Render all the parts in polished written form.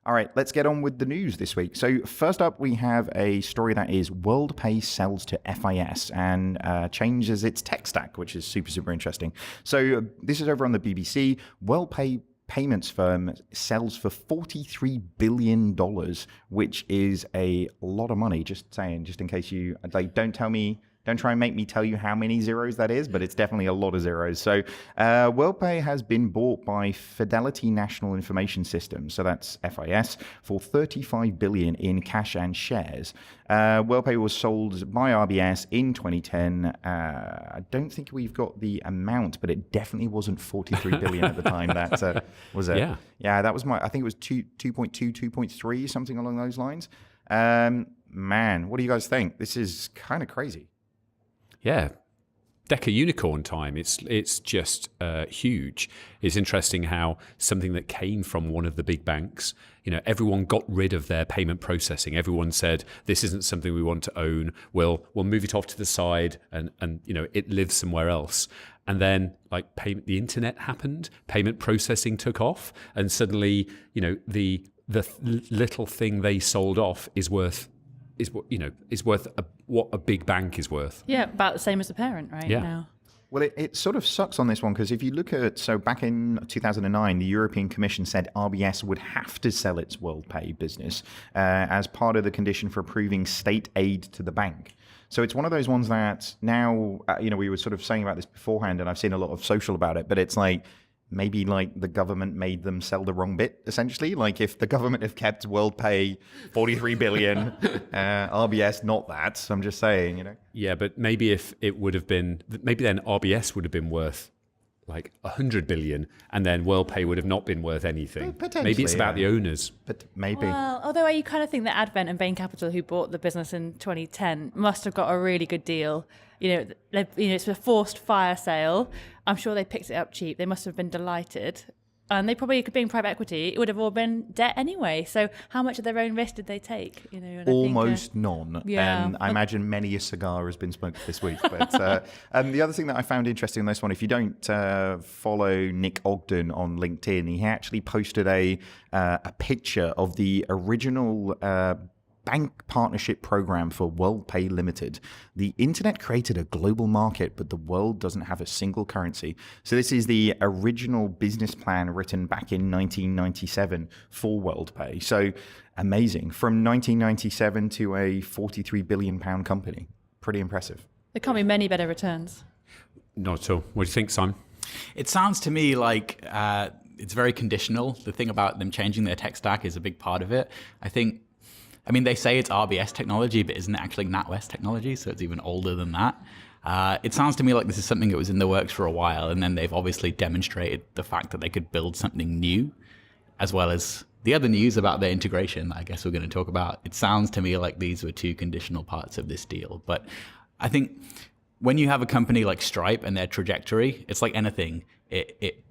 All right, let's get on with the news this week. So first up, we have a story that is WorldPay sells to FIS and changes its tech stack, which is super, super interesting. So this is over on the BBC. WorldPay payments firm sells for $43 billion, which is a lot of money. Just saying, just in case you, like, don't try and make me tell you how many zeros that is, but it's definitely a lot of zeros. So WorldPay has been bought by Fidelity National Information Systems, so that's FIS, for $35 billion in cash and shares. WorldPay was sold by RBS in 2010. I don't think we've got the amount, but it definitely wasn't $43 billion at the time. That was it. Yeah, that was I think it was 2.2, 2.3, something along those lines. Man, what do you guys think? This is kind of crazy. Yeah, Decaunicorn time. It's just huge. It's interesting how something that came from one of the big banks, everyone got rid of their payment processing. Everyone said, this isn't something we want to own. We'll move it off to the side and it lives somewhere else. And then the internet happened, payment processing took off, and suddenly, the little thing they sold off is worth what a big bank is worth. Yeah, about the same as the parent now. Well, it sort of sucks on this one because if you look at, so back in 2009, the European Commission said RBS would have to sell its WorldPay business as part of the condition for approving state aid to the bank. So it's one of those ones that now, we were sort of saying about this beforehand, and I've seen a lot of social about it, but it's like, maybe the government made them sell the wrong bit, essentially. Like if the government have kept WorldPay $43 billion, RBS not that. So I'm just saying, Yeah, but maybe if it would have been, maybe then RBS would have been worth $100 billion, and then WorldPay would have not been worth anything. Maybe it's about the owners. But maybe. Well, although you kind of think that Advent and Bain Capital, who bought the business in 2010, must have got a really good deal. It's a forced fire sale. I'm sure they picked it up cheap. They must have been delighted. And they probably, being private equity, it would have all been debt anyway. So how much of their own risk did they take? Almost none. Yeah. And I imagine many a cigar has been smoked this week. But the other thing that I found interesting in this one, if you don't follow Nick Ogden on LinkedIn, he actually posted a picture of the original bank partnership program for WorldPay Limited. The internet created a global market, but the world doesn't have a single currency. So this is the original business plan written back in 1997 for WorldPay. So amazing. From 1997 to a £43 billion company. Pretty impressive. There can't be many better returns. Not at all. What do you think, Simon? It sounds to me like it's very conditional. The thing about them changing their tech stack is a big part of it. They say it's RBS technology, but isn't it actually NatWest technology? So it's even older than that. It sounds to me like this is something that was in the works for a while, and then they've obviously demonstrated the fact that they could build something new, as well as the other news about their integration that I guess we're going to talk about. It sounds to me like these were two conditional parts of this deal. But I think when you have a company like Stripe and their trajectory, it's like anything. It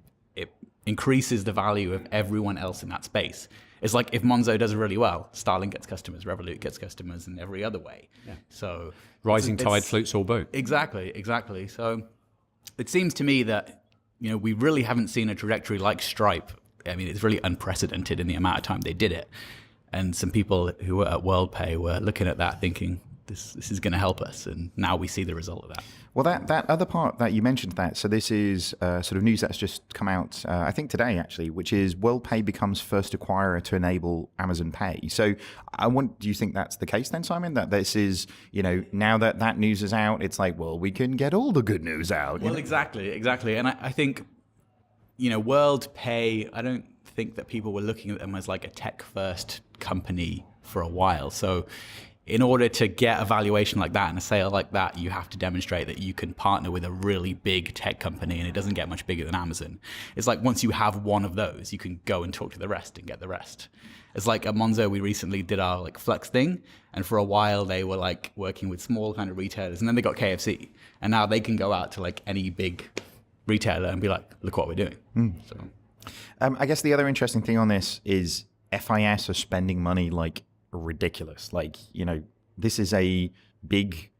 increases the value of everyone else in that space. It's like if Monzo does really well, Starlink gets customers, Revolut gets customers in every other way. Yeah. So rising tide floats all boat. Exactly. So it seems to me that we really haven't seen a trajectory like Stripe. It's really unprecedented in the amount of time they did it. And some people who were at WorldPay were looking at that thinking, this is going to help us. And now we see the result of that. Well, that other part that you mentioned, so this is sort of news that's just come out, I think today actually, which is WorldPay becomes first acquirer to enable Amazon Pay. So do you think that's the case then, Simon? That this is, now that news is out, it's like, well, we can get all the good news out. Well, exactly. And I think, WorldPay, I don't think that people were looking at them as like a tech-first company for a while. So in order to get a valuation like that and a sale like that, you have to demonstrate that you can partner with a really big tech company, and it doesn't get much bigger than Amazon. It's like once you have one of those, you can go and talk to the rest and get the rest. It's like at Monzo, we recently did our Flex thing, and for a while they were working with small kind of retailers, and then they got KFC, and now they can go out to any big retailer and be like, look what we're doing. So, I guess the other interesting thing on this is FIS are spending money ridiculous. This is a big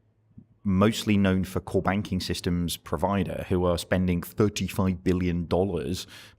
mostly known for core banking systems provider who are spending $35 billion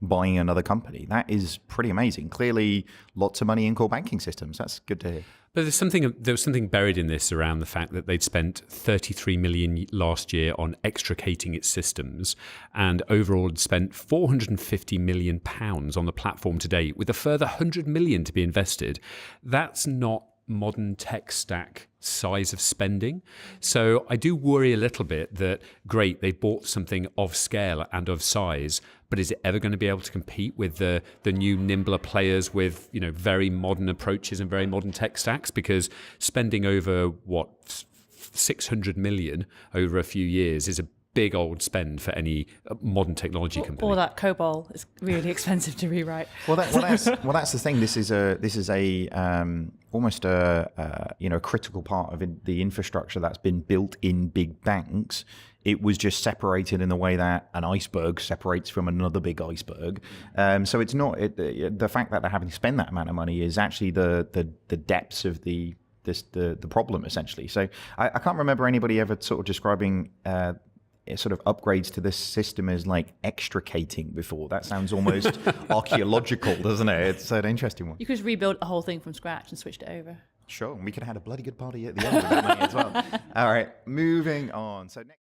buying another company. That is pretty amazing. Clearly, lots of money in core banking systems. That's good to hear. But there was something buried in this around the fact that they'd spent 33 million last year on extricating its systems, and overall had spent 450 million pounds on the platform to date, with a further 100 million to be invested. That's not modern tech stack size of spending. So I do worry a little bit that, great, they bought something of scale and of size, but is it ever going to be able to compete with the new nimbler players with, you know, very modern approaches and very modern tech stacks? Because spending over 600 million over a few years is a big old spend for any modern technology company. Or that COBOL is really expensive to rewrite. That's the thing. This is almost a critical part of the infrastructure that's been built in big banks. It was just separated in the way that an iceberg separates from another big iceberg. So it's not the fact that they're having to spend that amount of money is actually the depths of the problem, essentially. So I can't remember anybody ever sort of describing sort of upgrades to this system as like extricating before. That sounds almost archaeological, doesn't it? It's an interesting one. You could just rebuild a whole thing from scratch and switched it over. Sure, and we could have had a bloody good party at the end of that money as well. All right, moving on. So next.